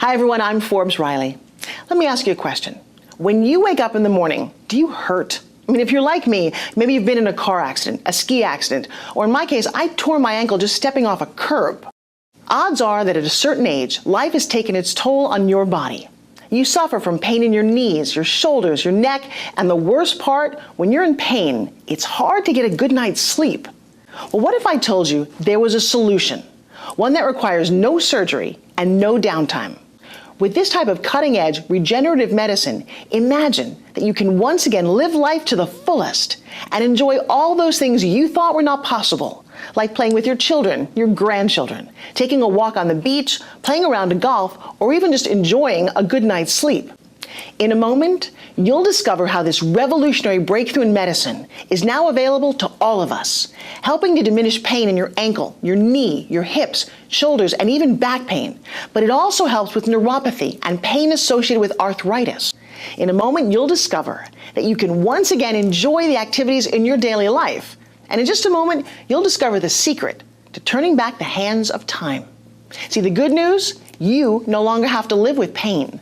Hi everyone, I'm Forbes Riley. Let me ask you a question. When you wake up in the morning, do you hurt? I mean, if you're like me, maybe you've been in a car accident, a ski accident, or in my case, I tore my ankle just stepping off a curb. Odds are that at a certain age, life has taken its toll on your body. You suffer from pain in your knees, your shoulders, your neck, and the worst part, when you're in pain, it's hard to get a good night's sleep. Well, what if I told you there was a solution? One that requires no surgery and no downtime. With this type of cutting-edge regenerative medicine, imagine that you can once again live life to the fullest and enjoy all those things you thought were not possible, like playing with your children, your grandchildren, taking a walk on the beach, playing around to golf, or even just enjoying a good night's sleep. In a moment, you'll discover how this revolutionary breakthrough in medicine is now available to all of us, helping to diminish pain in your ankle, your knee, your hips, shoulders, and even back pain. But it also helps with neuropathy and pain associated with arthritis. In a moment, you'll discover that you can once again enjoy the activities in your daily life. And in just a moment, you'll discover the secret to turning back the hands of time. See, the good news, you no longer have to live with pain.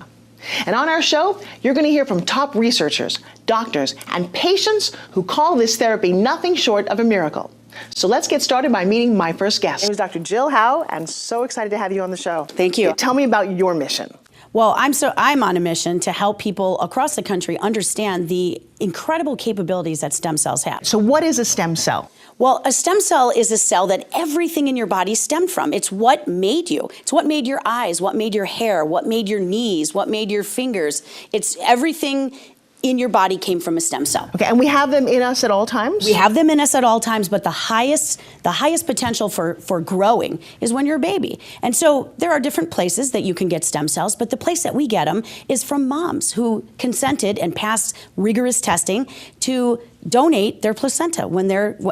And on our show, you're going to hear from top researchers, doctors, and patients who call this therapy nothing short of a miracle. So let's get started by meeting my first guest. My name is Dr. Jill Howe, and so excited to have you on the show. Thank you. Tell me about your mission. Well, I'm on a mission to help people across the country understand the incredible capabilities that stem cells have. So what is a stem cell? Well, a stem cell is a cell that everything in your body stemmed from. It's what made you. It's what made your eyes, what made your hair, what made your knees, what made your fingers. It's everything in your body came from a stem cell. Okay, and we have them in us at all times? We have them in us at all times, but the highest potential for growing is when you're a baby. And so there are different places that you can get stem cells, but the place that we get them is from moms who consented and passed rigorous testing to donate their placenta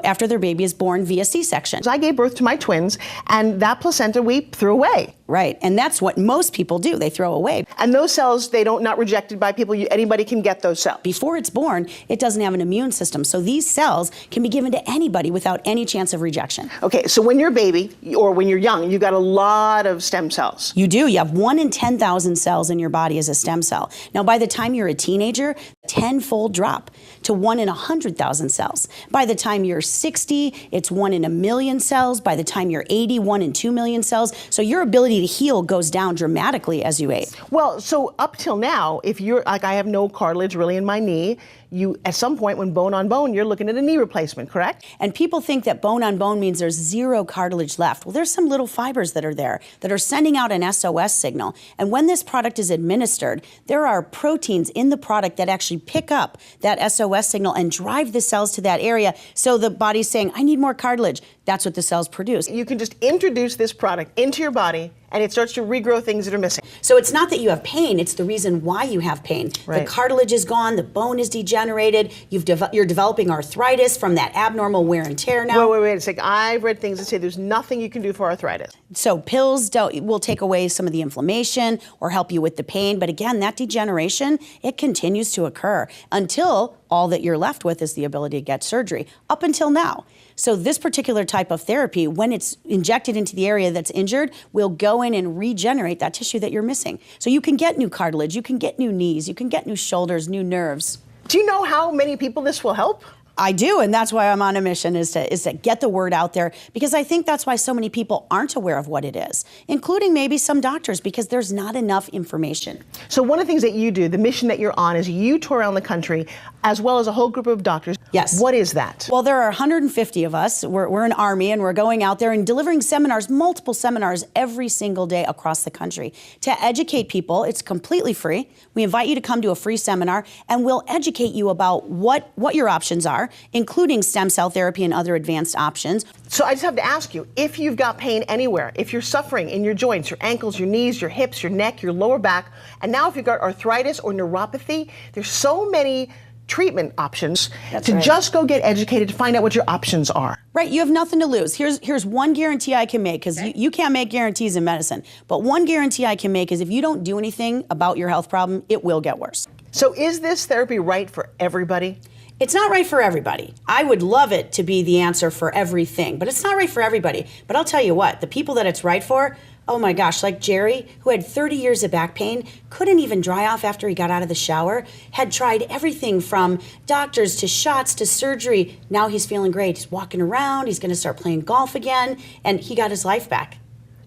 after their baby is born via C-section. I gave birth to my twins, and that placenta we threw away. Right, and that's what most people do, they throw away. And those cells, they don't not rejected by people, anybody can get those cells. Before it's born, it doesn't have an immune system, so these cells can be given to anybody without any chance of rejection. Okay, so when you're a baby, or when you're young, you've got a lot of stem cells. You do, you have 1 in 10,000 cells in your body as a stem cell. Now by the time you're a teenager, 10-fold drop to 1 in 100,000 cells. By the time you're 60, it's 1 in 1,000,000 cells. By the time you're 80, 1 in 2,000,000 cells. So your ability to heal goes down dramatically as you age. Well, so up till now, if you're like, I have no cartilage really in my knee, you, at some point when bone on bone, you're looking at a knee replacement, correct? And people think that bone on bone means there's zero cartilage left. Well, there's some little fibers that are there that are sending out an SOS signal. And when this product is administered, there are proteins in the product that actually pick up that SOS signal and drive the cells to that area. So the body's saying, I need more cartilage. That's what the cells produce. You can just introduce this product into your body and it starts to regrow things that are missing. So it's not that you have pain, it's the reason why you have pain. Right. The cartilage is gone, the bone is degenerated, you're developing arthritis from that abnormal wear and tear now. Wait a second. I've read things that say there's nothing you can do for arthritis. So pills will take away some of the inflammation or help you with the pain, but again, that degeneration, it continues to occur until all that you're left with is the ability to get surgery, up until now. So this particular type of therapy, when it's injected into the area that's injured, will go in and regenerate that tissue that you're missing. So you can get new cartilage, you can get new knees, you can get new shoulders, new nerves. Do you know how many people this will help? I do, and that's why I'm on a mission, is to get the word out there, because I think that's why so many people aren't aware of what it is, including maybe some doctors, because there's not enough information. So one of the things that you do, the mission that you're on, is you tour around the country, as well as a whole group of doctors. Yes. What is that? Well, there are 150 of us. We're an army, and we're going out there and delivering seminars, multiple seminars every single day across the country to educate people. It's completely free. We invite you to come to a free seminar, and we'll educate you about what your options are, including stem cell therapy and other advanced options. So I just have to ask you, if you've got pain anywhere, if you're suffering in your joints, your ankles, your knees, your hips, your neck, your lower back, and now if you've got arthritis or neuropathy, there's so many treatment options. That's to right. Just go get educated to find out what your options are. Right, you have nothing to lose. Here's one guarantee I can make, because you can't make guarantees in medicine, but one guarantee I can make is if you don't do anything about your health problem, it will get worse. So is this therapy right for everybody? It's not right for everybody. I would love it to be the answer for everything, but it's not right for everybody. But I'll tell you what, the people that it's right for, oh my gosh, like Jerry, who had 30 years of back pain, couldn't even dry off after he got out of the shower, had tried everything from doctors to shots to surgery. Now he's feeling great. He's walking around, he's gonna start playing golf again, and he got his life back.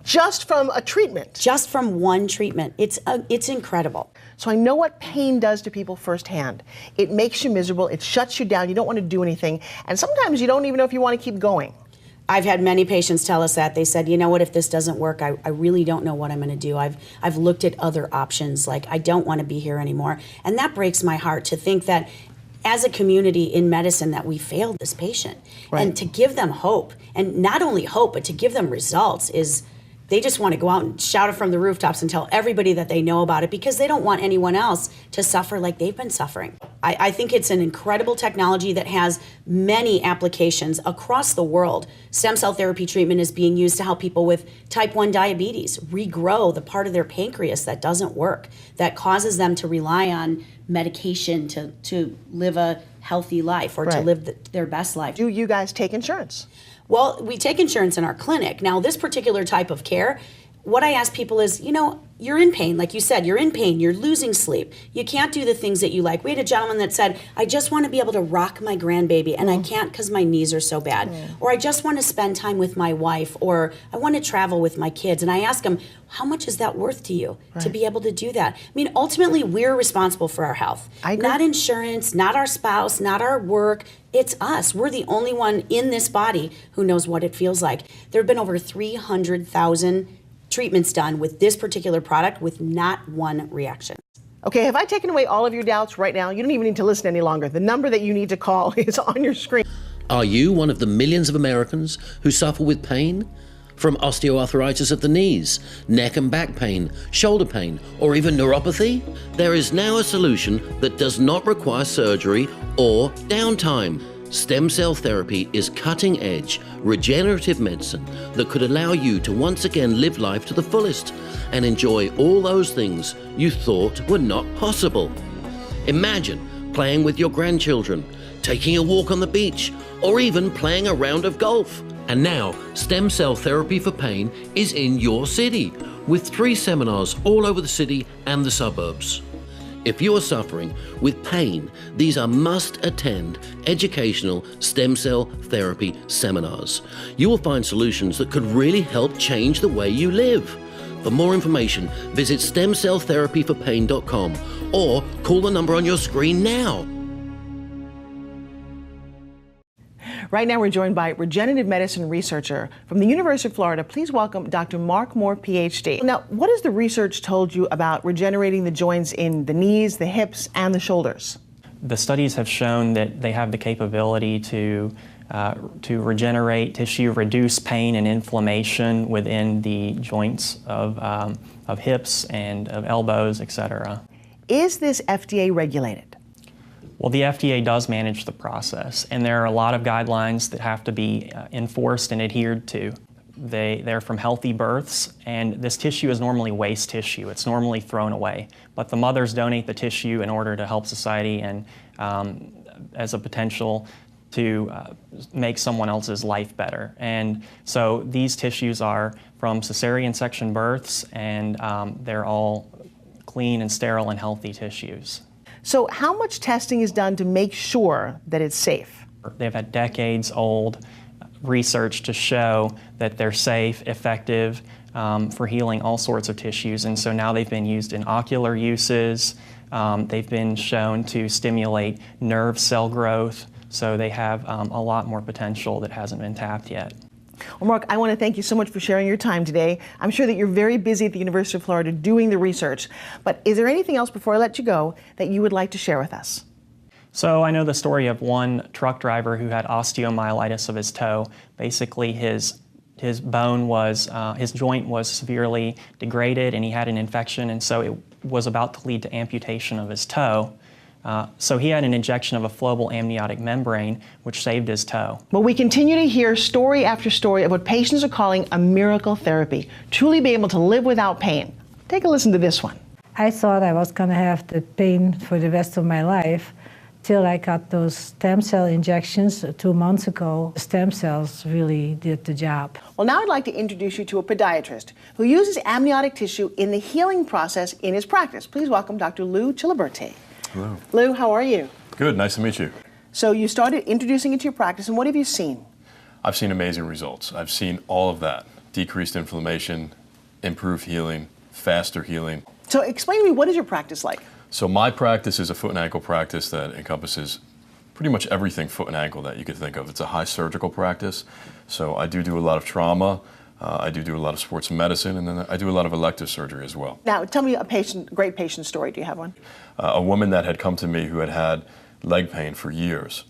Just from a treatment? Just from one treatment. It's incredible. So I know what pain does to people firsthand. It makes you miserable, it shuts you down, you don't want to do anything, and sometimes you don't even know if you want to keep going. I've had many patients tell us that. They said, you know what, if this doesn't work, I really don't know what I'm gonna do. I've looked at other options, like I don't wanna be here anymore. And that breaks my heart to think that as a community in medicine that we failed this patient. Right. And to give them hope, and not only hope, but to give them results is, they just want to go out and shout it from the rooftops and tell everybody that they know about it because they don't want anyone else to suffer like they've been suffering. I think it's an incredible technology that has many applications across the world. Stem cell therapy treatment is being used to help people with type 1 diabetes regrow the part of their pancreas that doesn't work, that causes them to rely on medication to live a healthy life or to live their best life. Do you guys take insurance? Well, we take insurance in our clinic. Now, this particular type of care, what I ask people is, you know, you're in pain. Like you said, you're in pain. You're losing sleep. You can't do the things that you like. We had a gentleman that said, I just want to be able to rock my grandbaby, and I can't because my knees are so bad. Or I just want to spend time with my wife, or I want to travel with my kids. And I ask him, how much is that worth to you to be able to do that? I mean, ultimately, we're responsible for our health. Not insurance, not our spouse, not our work. It's us. We're the only one in this body who knows what it feels like. There have been over 300,000 treatments done with this particular product with not one reaction. Okay, have I taken away all of your doubts right now? You don't even need to listen any longer. The number that you need to call is on your screen. Are you one of the millions of Americans who suffer with pain? From osteoarthritis of the knees, neck and back pain, shoulder pain, or even neuropathy? There is now a solution that does not require surgery or downtime. Stem cell therapy is cutting-edge, regenerative medicine that could allow you to once again live life to the fullest and enjoy all those things you thought were not possible. Imagine playing with your grandchildren, taking a walk on the beach, or even playing a round of golf. And now, Stem Cell Therapy for Pain is in your city, with 3 seminars all over the city and the suburbs. If you are suffering with pain, these are must-attend educational stem cell therapy seminars. You will find solutions that could really help change the way you live. For more information, visit stemcelltherapyforpain.com or call the number on your screen now. Right now we're joined by regenerative medicine researcher from the University of Florida. Please welcome Dr. Mark Moore, PhD. Now, what has the research told you about regenerating the joints in the knees, the hips, and the shoulders? The studies have shown that they have the capability to regenerate tissue, reduce pain and inflammation within the joints of hips and of elbows, etc. Is this FDA regulated? Well, the FDA does manage the process, and there are a lot of guidelines that have to be enforced and adhered to. They're from healthy births, and this tissue is normally waste tissue. It's normally thrown away. But the mothers donate the tissue in order to help society and as a potential to make someone else's life better. And so these tissues are from cesarean section births, and they're all clean and sterile and healthy tissues. So how much testing is done to make sure that it's safe? They've had decades-old research to show that they're safe, effective for healing all sorts of tissues. And so now they've been used in ocular uses. They've been shown to stimulate nerve cell growth. So they have a lot more potential that hasn't been tapped yet. Well, Mark, I want to thank you so much for sharing your time today. I'm sure that you're very busy at the University of Florida doing the research, but is there anything else before I let you go that you would like to share with us? So I know the story of one truck driver who had osteomyelitis of his toe. Basically, his bone was, his joint was severely degraded and he had an infection, and so it was about to lead to amputation of his toe. So he had an injection of a flowable amniotic membrane, which saved his toe. Well, we continue to hear story after story of what patients are calling a miracle therapy, truly be able to live without pain. Take a listen to this one. I thought I was going to have the pain for the rest of my life, Till I got those stem cell injections 2 months ago, the stem cells really did the job. Well, now I'd like to introduce you to a podiatrist who uses amniotic tissue in the healing process in his practice. Please welcome Dr. Lou Chiliberti. Hello. Lou, how are you? Good, nice to meet you. So you started introducing it to your practice, and what have you seen? I've seen amazing results. I've seen all of that. Decreased inflammation, improved healing, faster healing. So explain to me, what is your practice like? So my practice is a foot and ankle practice that encompasses pretty much everything foot and ankle that you could think of. It's a high surgical practice. So I do a lot of trauma, I do a lot of sports medicine, and then I do a lot of elective surgery as well. Now, tell me a great patient story. Do you have one? A woman that had come to me who had had leg pain for years.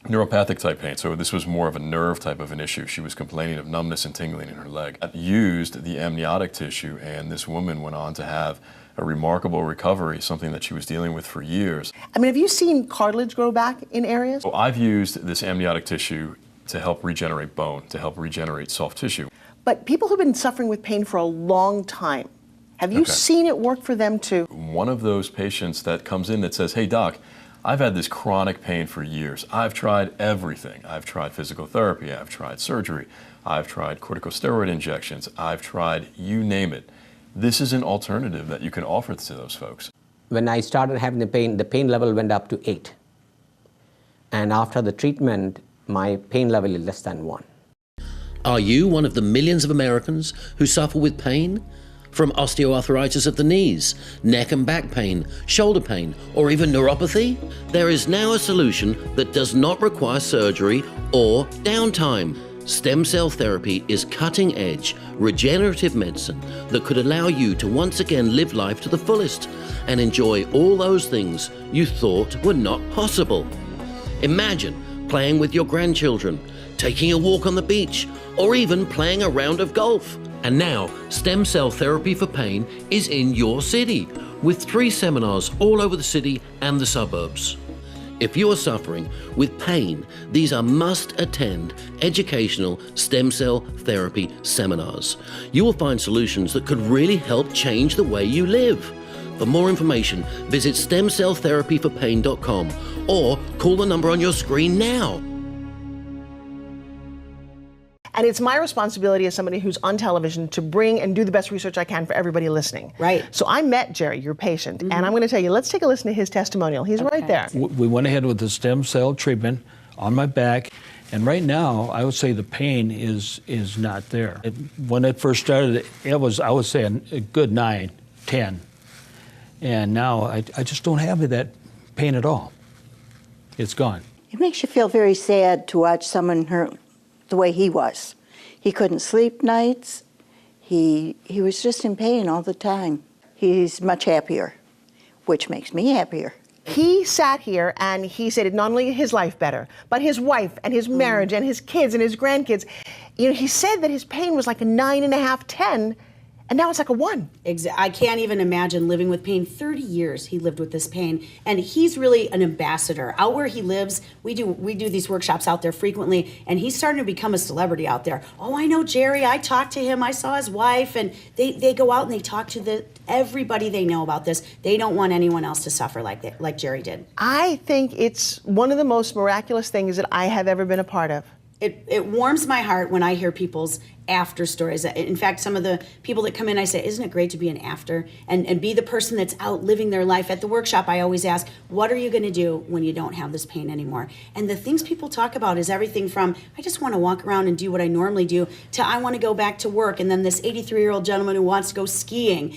Neuropathic type pain, so this was more of a nerve type of an issue. She was complaining of numbness and tingling in her leg. I used the amniotic tissue, and this woman went on to have a remarkable recovery, something that she was dealing with for years. I mean, have you seen cartilage grow back in areas? So I've used this amniotic tissue to help regenerate bone, to help regenerate soft tissue. But people who've been suffering with pain for a long time, have you seen it work for them too? One of those patients that comes in that says, hey doc, I've had this chronic pain for years. I've tried everything. I've tried physical therapy, I've tried surgery, I've tried corticosteroid injections, I've tried you name it. This is an alternative that you can offer to those folks. When I started having the pain level went up to 8. And after the treatment, my pain level is less than 1. Are you one of the millions of Americans who suffer with pain? From osteoarthritis of the knees, neck and back pain, shoulder pain, or even neuropathy? There is now a solution that does not require surgery or downtime. Stem cell therapy is cutting-edge, regenerative medicine that could allow you to once again live life to the fullest and enjoy all those things you thought were not possible. Imagine playing with your grandchildren, taking a walk on the beach, or even playing a round of golf. And now, stem cell therapy for pain is in your city, with 3 seminars all over the city and the suburbs. If you are suffering with pain, these are must-attend educational stem cell therapy seminars. You will find solutions that could really help change the way you live. For more information, visit stemcelltherapyforpain.com or call the number on your screen now. And it's my responsibility as somebody who's on television to bring and do the best research I can for everybody listening. Right. So I met Jerry, your patient, and I'm going to tell you, let's take a listen to his testimonial. He's right there. We went ahead with the stem cell treatment on my back, and right now, I would say the pain is not there. When it first started, it was, I would say, a good 9, 10. And now I just don't have that pain at all. It's gone. It makes you feel very sad to watch someone hurt the way he was. He couldn't sleep nights. He was just in pain all the time. He's much happier, which makes me happier. He sat here and he said it not only his life better, but his wife and his marriage and his kids and his grandkids. You know, he said that his pain was like a 9.5, 10, and now it's like a 1. I can't even imagine living with pain. 30 years he lived with this pain, and he's really an ambassador. Out where he lives, we do these workshops out there frequently, and he's starting to become a celebrity out there. Oh, I know Jerry. I talked to him. I saw his wife, and they go out and they talk to everybody they know about this. They don't want anyone else to suffer like Jerry did. I think it's one of the most miraculous things that I have ever been a part of. It warms my heart when I hear people's after stories. In fact, some of the people that come in, I say, isn't it great to be an after and be the person that's out living their life? At the workshop, I always ask, what are you going to do when you don't have this pain anymore? And the things people talk about is everything from, I just want to walk around and do what I normally do, to I want to go back to work, and then this 83-year-old gentleman who wants to go skiing.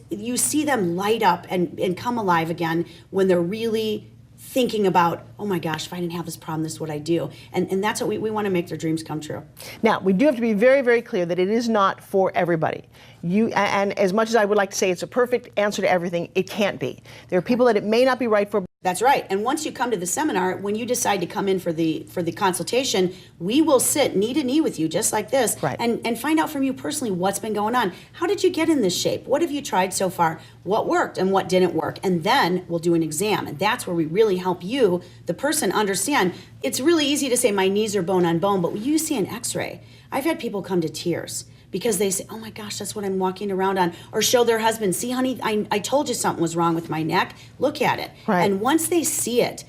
You see them light up and come alive again when they're really thinking about, oh my gosh, if I didn't have this problem, this is what I do. And that's what we want to make their dreams come true. Now, we do have to be very, very clear that it is not for everybody. And as much as I would like to say it's a perfect answer to everything, it can't be. There are people that it may not be right for. That's right. And once you come to the seminar, when you decide to come in for the consultation, we will sit knee to knee with you just like this, right, and find out from you personally what's been going on. How did you get in this shape? What have you tried so far? What worked and what didn't work? And then we'll do an exam. And that's where we really help you, the person, understand. It's really easy to say my knees are bone on bone, but when you see an x-ray, I've had people come to tears because they say, oh my gosh, that's what I'm walking around on. Or show their husband, see honey, I told you something was wrong with my neck. Look at it. Right. And once they see it,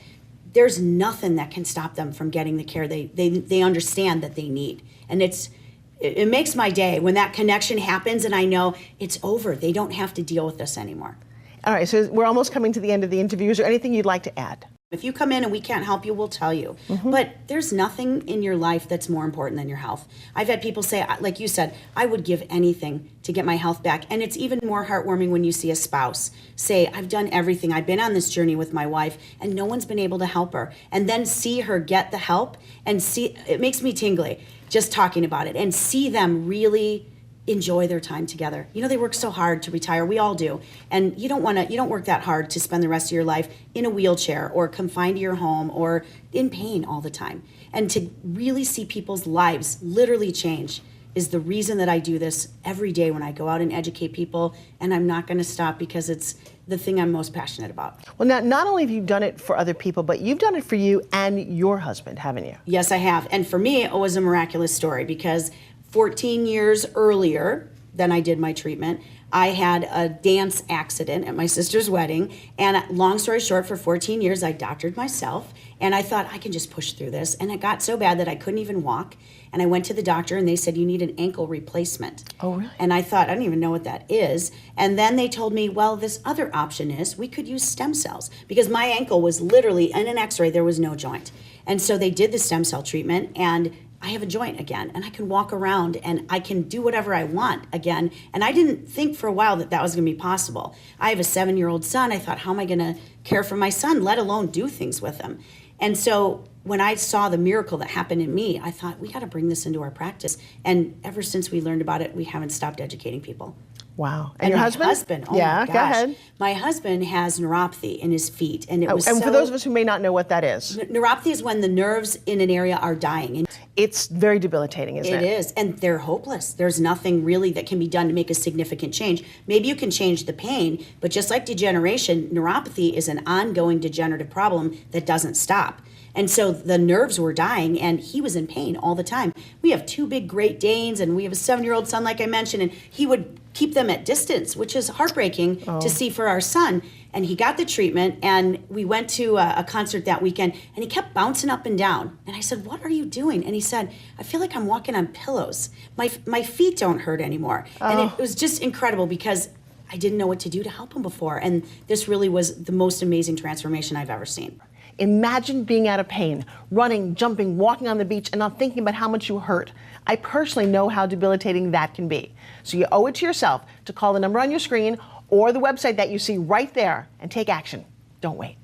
there's nothing that can stop them from getting the care they understand that they need. And it makes my day when that connection happens and I know it's over. They don't have to deal with this anymore. All right, so we're almost coming to the end of the interview. Is there anything you'd like to add? If you come in and we can't help you, we'll tell you. But there's nothing in your life that's more important than your health. I've had people say, like you said, I would give anything to get my health back. And it's even more heartwarming when you see a spouse say, I've done everything. I've been on this journey with my wife and no one's been able to help her. And then see her get the help and see, it makes me tingly just talking about it and see them really enjoy their time together. You know, they work so hard to retire. We all do. And you don't work that hard to spend the rest of your life in a wheelchair or confined to your home or in pain all the time. And to really see people's lives literally change is the reason that I do this every day when I go out and educate people. And I'm not going to stop because it's the thing I'm most passionate about. Well, now, not only have you done it for other people, but you've done it for you and your husband, haven't you? Yes, I have. And for me, it was a miraculous story because 14 years earlier than I did my treatment, I had a dance accident at my sister's wedding. And long story short, for 14 years, I doctored myself. And I thought, I can just push through this. And it got so bad that I couldn't even walk. And I went to the doctor and they said, you need an ankle replacement. Oh, really? And I thought, I don't even know what that is. And then they told me, well, this other option is we could use stem cells. Because my ankle was literally, in an x-ray, there was no joint. And so they did the stem cell treatment and I have a joint again and I can walk around and I can do whatever I want again. And I didn't think for a while that that was going to be possible. I have a 7-year-old son. I thought, how am I going to care for my son, let alone do things with him? And so when I saw the miracle that happened in me, I thought, we got to bring this into our practice. And ever since we learned about it, we haven't stopped educating people. Wow. And your my husband? Oh yeah, my gosh. go ahead. My husband has neuropathy in his feet. And it was and for those of us who may not know what that is. Neuropathy is when the nerves in an area are dying. And it's very debilitating, isn't it? It is, and they're hopeless. There's nothing really that can be done to make a significant change. Maybe you can change the pain, but just like degeneration, neuropathy is an ongoing degenerative problem that doesn't stop. And so the nerves were dying and he was in pain all the time. We have 2 big Great Danes and we have a 7-year-old son, like I mentioned, and he would keep them at distance, which is heartbreaking to see for our son. And he got the treatment and we went to a concert that weekend and he kept bouncing up and down. And I said, what are you doing? And he said, I feel like I'm walking on pillows. My feet don't hurt anymore. And it was just incredible because I didn't know what to do to help him before. And this really was the most amazing transformation I've ever seen. Imagine being out of pain, running, jumping, walking on the beach, and not thinking about how much you hurt. I personally know how debilitating that can be. So you owe it to yourself to call the number on your screen or the website that you see right there and take action. Don't wait.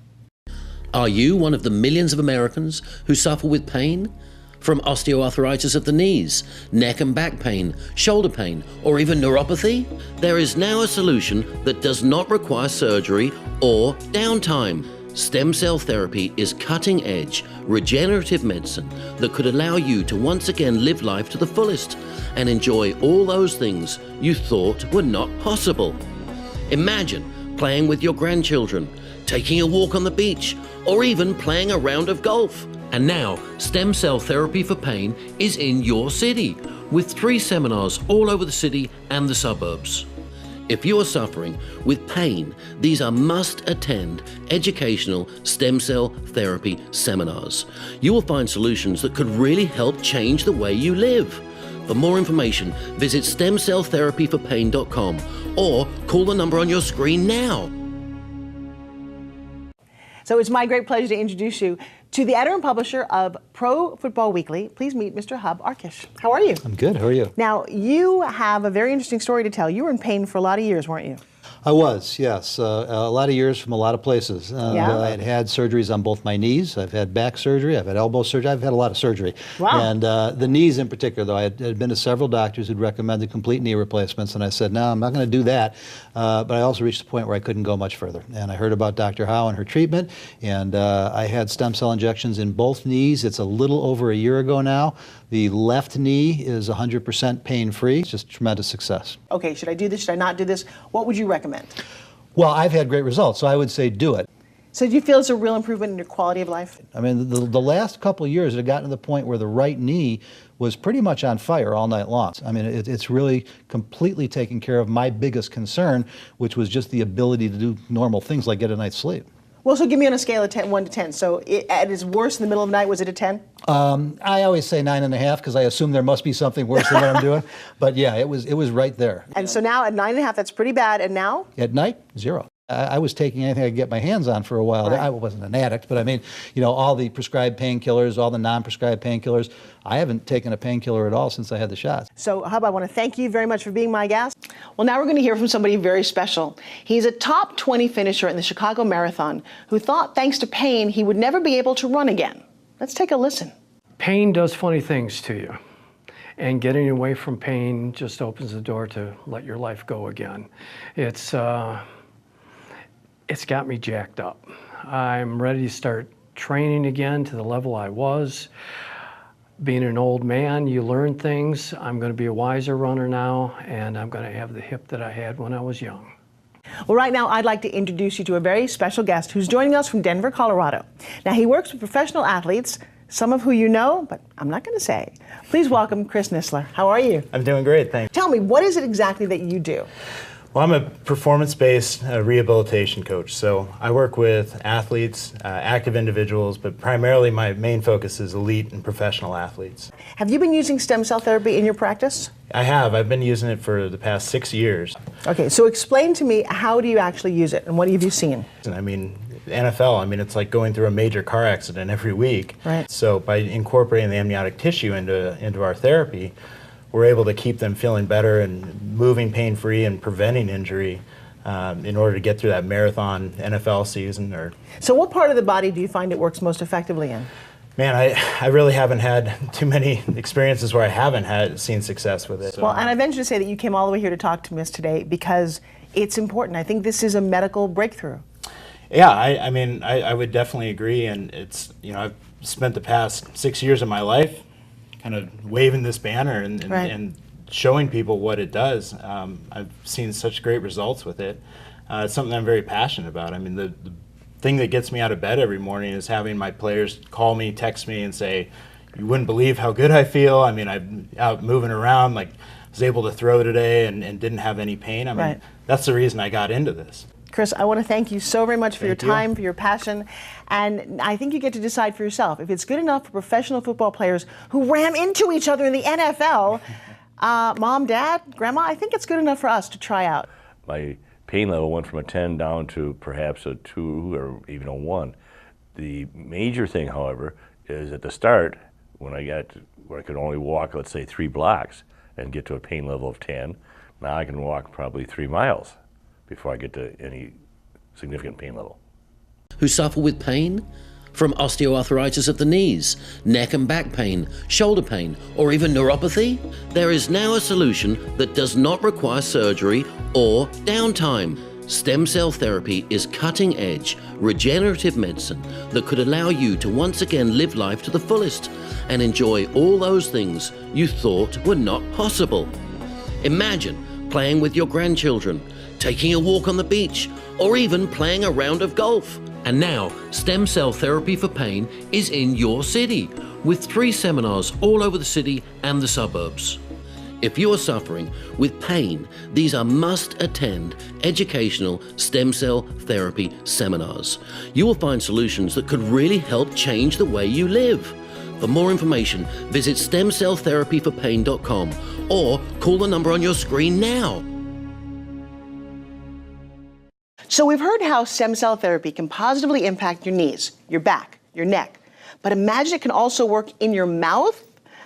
Are you one of the millions of Americans who suffer with pain? From osteoarthritis of the knees, neck and back pain, shoulder pain, or even neuropathy? There is now a solution that does not require surgery or downtime. Stem cell therapy is cutting-edge, regenerative medicine that could allow you to once again live life to the fullest and enjoy all those things you thought were not possible. Imagine playing with your grandchildren, taking a walk on the beach, or even playing a round of golf. And now, stem cell therapy for pain is in your city, with 3 seminars all over the city and the suburbs. If you are suffering with pain, these are must-attend educational stem cell therapy seminars. You will find solutions that could really help change the way you live. For more information, visit stemcelltherapyforpain.com or call the number on your screen now. So it's my great pleasure to introduce you to the editor and publisher of Pro Football Weekly. Please meet Mr. Hub Arkish. How are you? I'm good. How are you? Now, you have a very interesting story to tell. You were in pain for a lot of years, weren't you? I was, yes. A lot of years from a lot of places. I had surgeries on both my knees. I've had back surgery. I've had elbow surgery. I've had a lot of surgery. Wow. And the knees in particular, though, I had been to several doctors who'd recommended complete knee replacements, and I said, no, I'm not going to do that. But I also reached the point where I couldn't go much further. And I heard about Dr. Howe and her treatment, and I had stem cell injections in both knees. It's a little over a year ago now. The left knee is 100% pain-free. It's just tremendous success. Okay, should I do this? Should I not do this? What would you recommend? Well, I've had great results, so I would say do it. So do you feel it's a real improvement in your quality of life? I mean, the last couple of years, it had gotten to the point where the right knee was pretty much on fire all night long. I mean, it's really completely taken care of my biggest concern, which was just the ability to do normal things like get a night's sleep. Well, so give me on a scale of 1 to 10. So at its worst in the middle of the night, was it a 10? I always say 9.5 because I assume there must be something worse than what I'm doing. But yeah, it was right there. And so now at 9.5, that's pretty bad. And now? At night, 0. I was taking anything I could get my hands on for a while. Right. I wasn't an addict, but I mean, all the prescribed painkillers, all the non-prescribed painkillers. I haven't taken a painkiller at all since I had the shots. So, Hub, I want to thank you very much for being my guest. Well, now we're going to hear from somebody very special. He's a top 20 finisher in the Chicago Marathon who thought, thanks to pain, he would never be able to run again. Let's take a listen. Pain does funny things to you. And getting away from pain just opens the door to let your life go again. It's got me jacked up. I'm ready to start training again to the level I was. Being an old man, you learn things. I'm going to be a wiser runner now, and I'm going to have the hip that I had when I was young. Well, right now, I'd like to introduce you to a very special guest who's joining us from Denver, Colorado. Now, he works with professional athletes, some of who you know, but I'm not going to say. Please welcome Chris Nisler. How are you? I'm doing great, thanks. Tell me, what is it exactly that you do? Well, I'm a performance-based rehabilitation coach, so I work with athletes, active individuals, but primarily my main focus is elite and professional athletes. Have you been using stem cell therapy in your practice? I have. I've been using it for the past 6 years. Okay, so explain to me, how do you actually use it, and what have you seen? I mean, NFL, it's like going through a major car accident every week. Right. So by incorporating the amniotic tissue into our therapy, we're able to keep them feeling better and moving pain-free and preventing injury in order to get through that marathon NFL season. So what part of the body do you find it works most effectively in? Man, I really haven't had too many experiences where I haven't seen success with it. Well, and I venture to say that you came all the way here to talk to us today because it's important. I think this is a medical breakthrough. Yeah, I would definitely agree, and it's, I've spent the past 6 years of my life kind of waving this banner and showing people what it does. I've seen such great results with it. It's something I'm very passionate about. The thing that gets me out of bed every morning is having my players call me, text me, and say, "You wouldn't believe how good I feel. I'm out moving around, like I was able to throw today and didn't have any pain." That's the reason I got into this. Chris, I want to thank you so very much for your time, for your passion, and I think you get to decide for yourself. If it's good enough for professional football players who ram into each other in the NFL, Mom, Dad, Grandma, I think it's good enough for us to try out. My pain level went from a 10 down to perhaps a 2 or even a 1. The major thing, however, is at the start, when I got where I could only walk, let's say 3 blocks and get to a pain level of 10, now I can walk probably 3 miles before I get to any significant pain level. Who suffer with pain? From osteoarthritis of the knees, neck and back pain, shoulder pain, or even neuropathy? There is now a solution that does not require surgery or downtime. Stem cell therapy is cutting-edge, regenerative medicine that could allow you to once again live life to the fullest and enjoy all those things you thought were not possible. Imagine playing with your grandchildren, taking a walk on the beach, or even playing a round of golf. And now, stem cell therapy for pain is in your city, with 3 seminars all over the city and the suburbs. If you are suffering with pain, these are must-attend educational stem cell therapy seminars. You will find solutions that could really help change the way you live. For more information, visit stemcelltherapyforpain.com or call the number on your screen now. So we've heard how stem cell therapy can positively impact your knees, your back, your neck. But imagine it can also work in your mouth?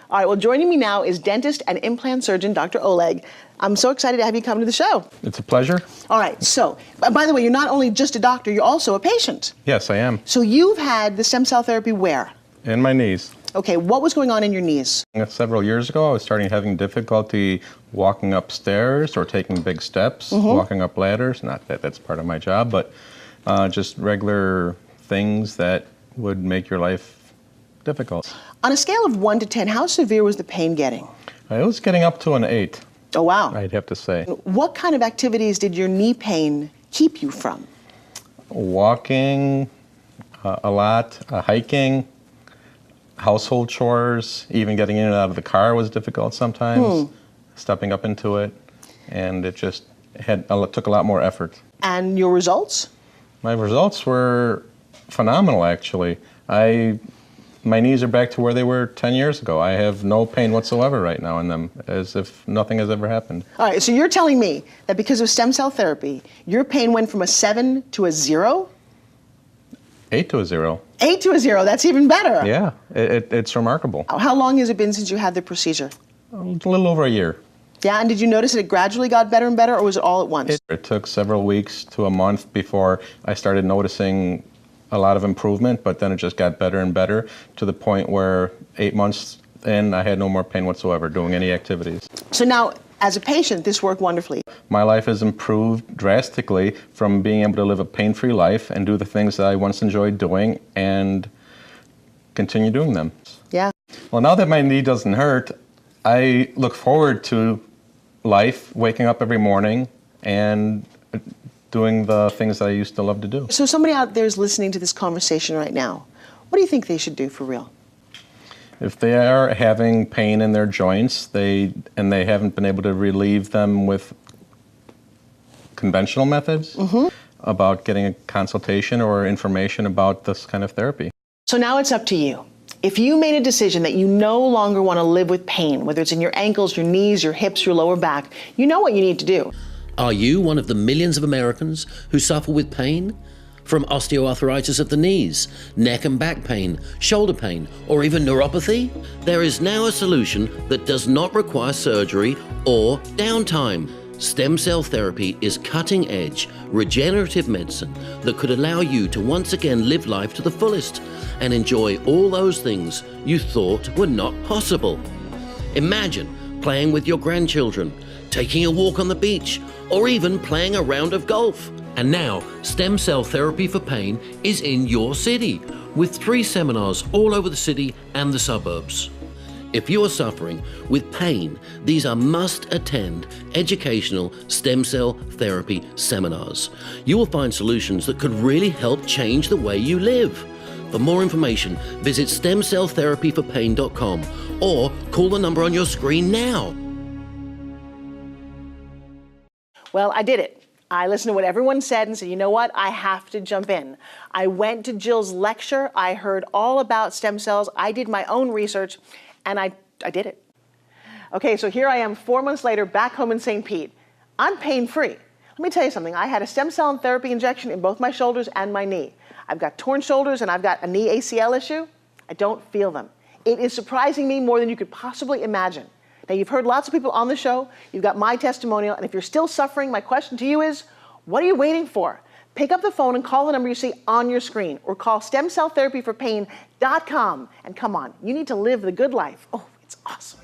All right, well, joining me now is dentist and implant surgeon, Dr. Oleg. I'm so excited to have you come to the show. It's a pleasure. All right, so, by the way, you're not only just a doctor, you're also a patient. Yes, I am. So you've had the stem cell therapy where? In my knees. Okay, what was going on in your knees? Several years ago, I was starting having difficulty walking upstairs or taking big steps, walking up ladders. Not that that's part of my job, but just regular things that would make your life difficult. On a scale of 1 to 10, how severe was the pain getting? It was getting up to an 8. Oh, wow. I'd have to say. What kind of activities did your knee pain keep you from? Walking a lot, hiking, household chores, even getting in and out of the car was difficult sometimes, stepping up into it, and it just took a lot more effort. And your results? My results were phenomenal, actually. My knees are back to where they were 10 years ago. I have no pain whatsoever right now in them, as if nothing has ever happened. All right, so you're telling me that because of stem cell therapy, your pain went from a 7 to a 0? 8 to a 0. 8 to a 0, that's even better. Yeah, it's remarkable. How long has it been since you had the procedure? A little over a year. Yeah, and did you notice that it gradually got better and better, or was it all at once? It took several weeks to a month before I started noticing a lot of improvement, but then it just got better and better to the point where 8 months in, I had no more pain whatsoever doing any activities. So now, as a patient, this worked wonderfully. My life has improved drastically from being able to live a pain-free life and do the things that I once enjoyed doing and continue doing them. Yeah. Well, now that my knee doesn't hurt, I look forward to life, waking up every morning and doing the things that I used to love to do. So somebody out there is listening to this conversation right now. What do you think they should do for real? If they are having pain in their joints, and they haven't been able to relieve them with conventional methods, about getting a consultation or information about this kind of therapy. So now it's up to you. If you made a decision that you no longer want to live with pain, whether it's in your ankles, your knees, your hips, your lower back, you know what you need to do. Are you one of the millions of Americans who suffer with pain? From osteoarthritis of the knees, neck and back pain, shoulder pain, or even neuropathy? There is now a solution that does not require surgery or downtime. Stem cell therapy is cutting-edge, regenerative medicine that could allow you to once again live life to the fullest and enjoy all those things you thought were not possible. Imagine playing with your grandchildren, taking a walk on the beach, or even playing a round of golf. And now, stem cell therapy for pain is in your city, with 3 seminars all over the city and the suburbs. If you are suffering with pain, these are must-attend educational stem cell therapy seminars. You will find solutions that could really help change the way you live. For more information, visit stemcelltherapyforpain.com or call the number on your screen now. Well, I did it. I listened to what everyone said and said, you know what, I have to jump in. I went to Jill's lecture. I heard all about stem cells. I did my own research, and I did it. Okay, so here I am 4 months later, back home in St. Pete. I'm pain-free. Let me tell you something. I had a stem cell and therapy injection in both my shoulders and my knee. I've got torn shoulders and I've got a knee ACL issue. I don't feel them. It is surprising me more than you could possibly imagine. Now, you've heard lots of people on the show. You've got my testimonial. And if you're still suffering, my question to you is, what are you waiting for? Pick up the phone and call the number you see on your screen, or call stemcelltherapyforpain.com. And come on, you need to live the good life. Oh, it's awesome.